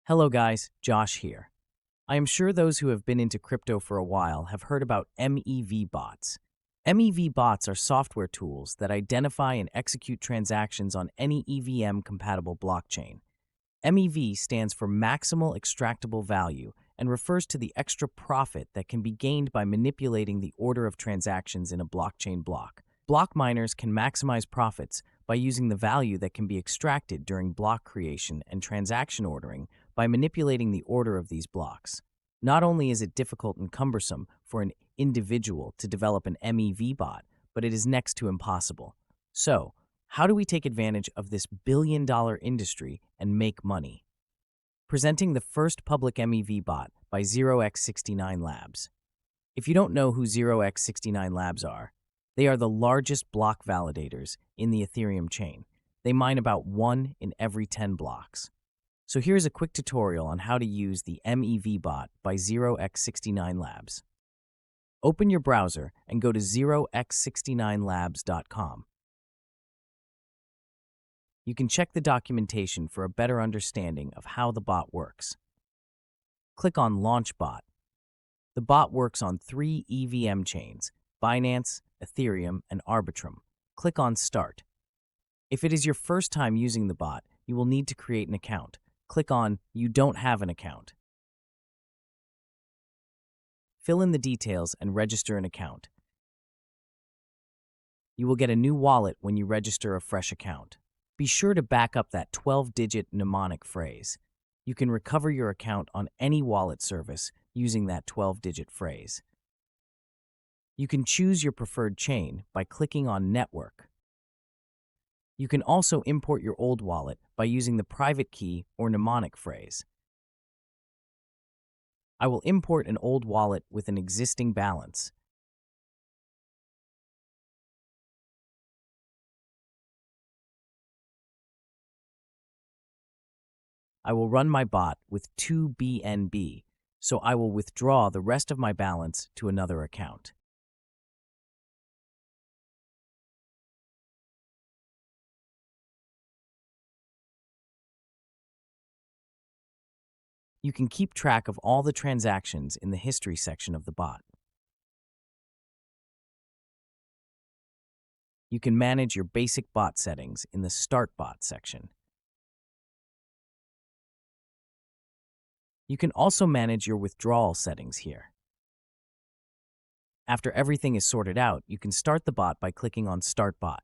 Hello guys, Josh here. I am sure those who have been into crypto for a while have heard about MEV bots. MEV bots are software tools that identify and execute transactions on any EVM-compatible blockchain. MEV stands for Maximal Extractable Value and refers to the extra profit that can be gained by manipulating the order of transactions in a blockchain block. Block miners can maximize profits by using the value that can be extracted during block creation and transaction ordering by manipulating the order of these blocks. Not only is it difficult and cumbersome for an individual to develop an MEV bot, but it is next to impossible. So, how do we take advantage of this billion-dollar industry and make money? Presenting the first public MEV bot by 0x69 Labs. If you don't know who 0x69 Labs are, they are the largest block validators in the Ethereum chain. They mine about 1 in every 10 blocks. So here's a quick tutorial on how to use the MEV bot by 0x69 Labs. Open your browser and go to 0x69labs.com. You can check the documentation for a better understanding of how the bot works. Click on Launch Bot. The bot works on 3 EVM chains, Binance, Ethereum, and Arbitrage. Click on Start. If it is your first time using the bot, you will need to create an account. Click on You don't have an account. Fill in the details and register an account. You will get a new wallet when you register a fresh account. Be sure to back up that 12-digit mnemonic phrase. You can recover your account on any wallet service using that 12-digit phrase. You can choose your preferred chain by clicking on Network. You can also import your old wallet by using the private key or mnemonic phrase. I will import an old wallet with an existing balance. I will run my bot with 2 BNB, so I will withdraw the rest of my balance to another account. You can keep track of all the transactions in the history section of the bot. You can manage your basic bot settings in the Start Bot section. You can also manage your withdrawal settings here. After everything is sorted out, you can start the bot by clicking on Start Bot.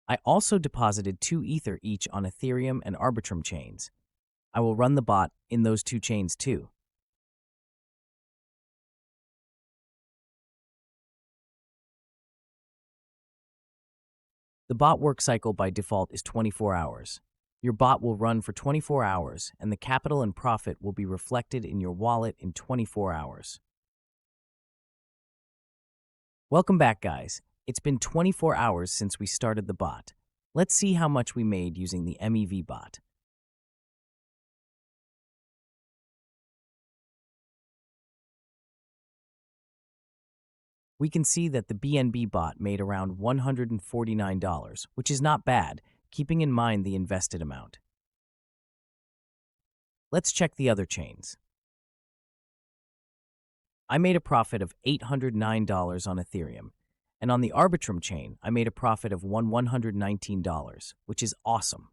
I also deposited 2 Ether each on Ethereum and Arbitrage chains. I will run the bot in those 2 chains too. The bot work cycle by default is 24 hours. Your bot will run for 24 hours, and the capital and profit will be reflected in your wallet in 24 hours. Welcome back, guys. It's been 24 hours since we started the bot. Let's see how much we made using the MEV bot. We can see that the BNB bot made around $149, which is not bad, keeping in mind the invested amount. Let's check the other chains. I made a profit of $809 on Ethereum, and on the Arbitrage chain, I made a profit of $119, which is awesome.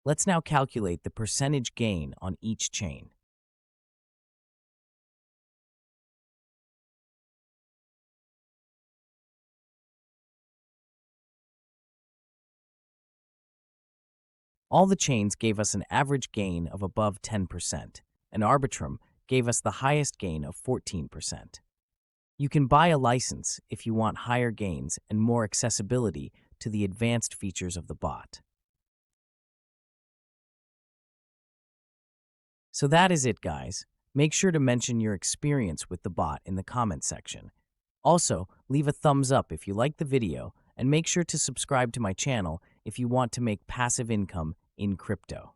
Let's now calculate the percentage gain on each chain. All the chains gave us an average gain of above 10%, and Arbitrage gave us the highest gain of 14%. You can buy a license if you want higher gains and more accessibility to the advanced features of the bot. So that is it, guys. Make sure to mention your experience with the bot in the comment section. Also, leave a thumbs up if you liked the video, and make sure to subscribe to my channel if you want to make passive income in crypto.